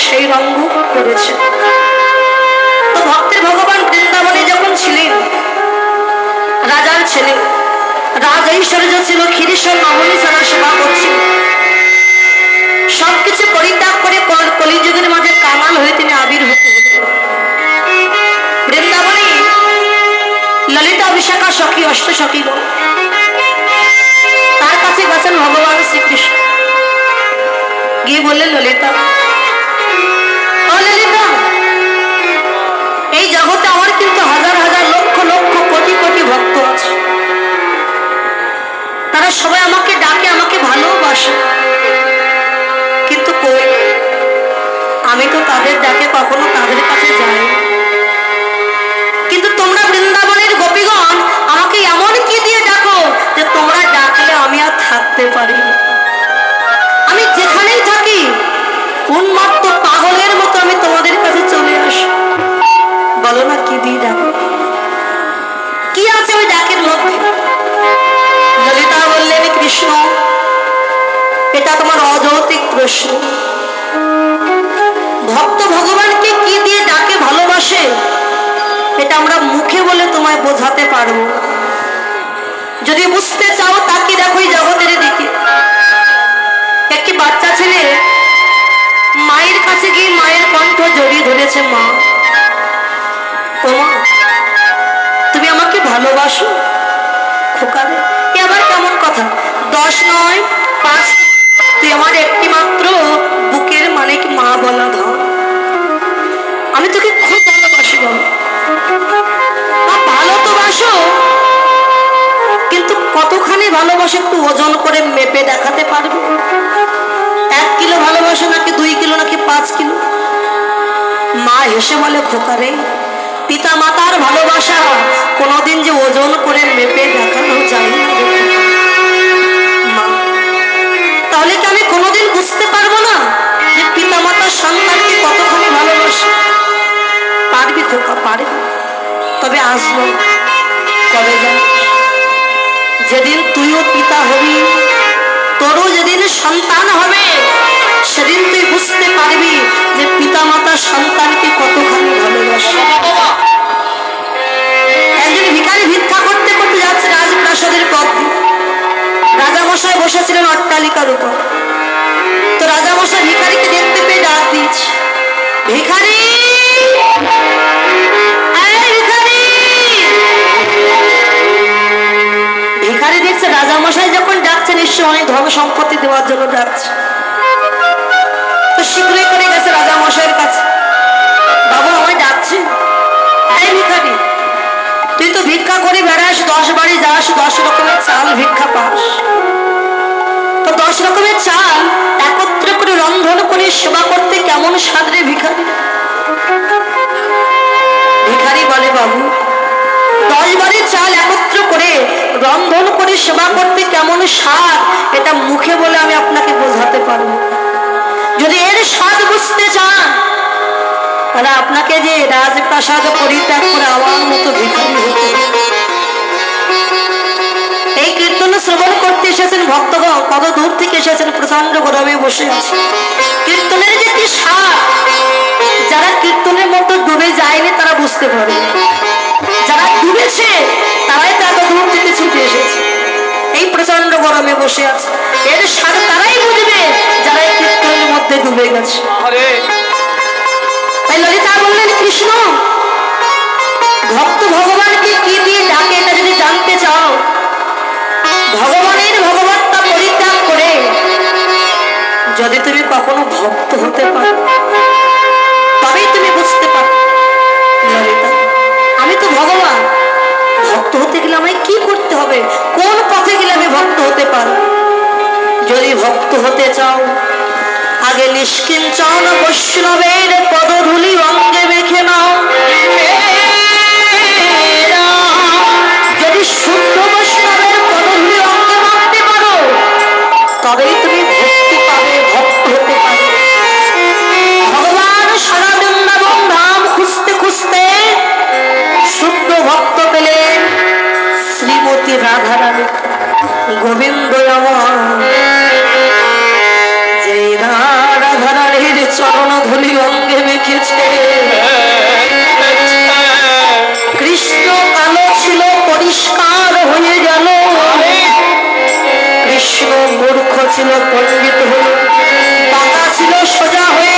সেই রঙ্গ করেছে। তো ভক্তের ভগবান বৃন্দাবনে যখন ছিলেন, রাজার ছেলে, রাজ ঐশ্বর্য ছিল, ক্ষীরেশ্বর নবনী ছাড়া সেবা করছিল, সবকিছু পরিত্যাগ করে কলিযুগের মাঝে কামাল হয়ে তিনি আবির্ভূত হলেন। বৃন্দাবনে ললিতা বিশাখা সখী অষ্ট সখী তার কাছে গেছেন ভগবান শ্রীকৃষ্ণ। গিয়ে বললেন, ললিতা, ও ললিতা, এই জগতে আমার কিন্তু হাজার হাজার লক্ষ লক্ষ কোটি কোটি ভক্ত আছে, তারা সবাই আমাকে ডাকে, আমাকে ভালোবাসে, কিন্তু কই আমি তো তাদের ডাকে কখনো তাদের কাছে যাই। কিন্তু তোমরা বৃন্দাবনের গোপীগণ আমাকে এমন কি দিয়ে ডাকো যে তোমরা ডাকলে আমি আর থাকতে পারি না। আমি যেখানেই থাকি উন্মত্ত পাগলের মতো আমি তোমাদের কাছে চলে আসি। বলো না কি দিয়ে ডাকো, কি আছে ওই ডাকের মধ্যে? ললিতা বললেন, কৃষ্ণ, এটা তোমার অযৌক্তিক প্রশ্ন। ভক্ত ভগবানকে কি দিয়ে ডাকে ভালোবাসে এটা আমরা মুখে বলে তোমায় বোঝাতে পারবো। যদি বুঝতে চাও তাকে দেখো এই জগতের দিকে। একটি বাচ্চা ছেলে মায়ের কাছে গিয়ে মায়ের কণ্ঠ জড়িয়ে ধরেছে, মা, ও মা, তুমি আমাকে ভালোবাসো? খোকারে, এ আবার কেমন কথা? 10 নয় 5, তুই আমার একটি মাত্র বুকের মালিক, মা বলা ধর। আমি তোকে খুব ভালোবাসি বাবা। ভালো তো বাসো, কিন্তু কতখানি ভালোবাসো একটু ওজন করে মেপে দেখাতে পারবে? 1 কিলো ভালোবাসো নাকি 2 কিলো নাকি 5 কিলো? মা হেসে বলে, খোকারে, পিতা মাতার ভালোবাসা কোনোদিন যে ওজন করে মেপে দেখানো যায় না। মা, তাহলে কি আমি কোনোদিন বুঝতে পারবো না যে পিতা মাতার সন্তানকে কতখানি ভালোবাসে? পারবি খোকা, পারবি, তবে আসবো কবে জানিস? যেদিন তুইও পিতা হবি, তোরও যেদিন সন্তান হবে, সেদিন তুই বুঝতে পারবি যে পিতা মাতা সন্তানকে কতখানি ভালোবাসে। একজন ভিখারি ভিক্ষা করতে করতে যাচ্ছে রাজপ্রাসাদের পথ দিয়ে। রাজামশাই বসেছিলেন অট্টালিকার উপর। তো রাজামশাই ভিখারিকে দেখতে পেয়ে ডাক দিয়েছে, ভিখারি, ভিখারি দেখছে রাজামশাই যখন ডাকছে নিশ্চয় অনেক ধন সম্পত্তি দেওয়ার জন্য ডাকছে। তো শীঘ্রই করে গেছে রাজামশাইয়ের কাছে, বাবু আমায় ডাকছে। এই ভিখারি, তুই তো ভিক্ষা করে বেড়াস, 10 বাড়ি যাস, 10 রকমের চাল ভিক্ষা পাস, তো 10 রকমের চাল একত্র করে রন্ধন করে সেবা করতে কেমন স্বাদ রে ভিখারি? ভিখারি বলে, বাবু, 10 বাড়ির চাল একত্র করে রন্ধন করে সেবা করতে কেমন স্বাদ এটা মুখে বলে আমি আপনাকে বোঝাতে পারবো। যদি এর স্বাদ বুঝতে চান তাহলে আপনাকে যে রাজপ্রাসাদ পরিত্যাগ করে আমার মতো ভিখারি হতে। এই কীর্তন শ্রবণ করতে এসেছেন ভক্তগণ, কত দূর থেকে এসেছেন, প্রচন্ড গরমে বসে আছে। কীর্তনের যে কি স্বাদ, যারা কীর্তনের মতো ডুবে যায়নি তারা বুঝতে পারে, যারা ডুবেছে তারাই তো এত দূর থেকে ছুটে এসেছে। এই প্রচন্ড গরমে বসে আছে, এর স্বাদ তারাই বুঝবে যারা এই কীর্তনের মধ্যে ডুবে গেছে। তাই ললিতা বললেন, কৃষ্ণ, ভক্ত ভগবানকে কি দিয়ে ডাকে এটা যদি জানতে চাও, ভগবানের ভগবত্তা পরিত্যাগ করে যদি তুমি কখনো ভক্ত হতে পারো তবেই তুমি বুঝতে পারো। ললিতা, আমি তো ভগবান, ভক্ত হতে গেলে আমায় কি করতে হবে, কোন পথে গেলে আমি ভক্ত হতে পারো? যদি ভক্ত হতে চাও আগে নিষ্কিঞ্চন বৈষ্ণবের পদধূলি অঙ্গে মেখে নাও। যদি শুদ্ধ বৈষ্ণবের পদধূলি অঙ্গে মাখতে পারো তবেই তুমি ভক্তি পাবে, ভক্ত হতে পারো। ভগবান সারা বৃন্দাবন ধাম খুঁজতে খুঁজতে শুদ্ধ ভক্ত পেলেন শ্রীমতী রাধারানী। গোবিন্দ আমার যেই রাধারানীর চরণ ধুলি পরিষ্কার হয়ে গেল। কৃষ্ণ মূর্খ ছিল, পণ্ডিত হল, বাঁকা ছিল, সোজা হয়ে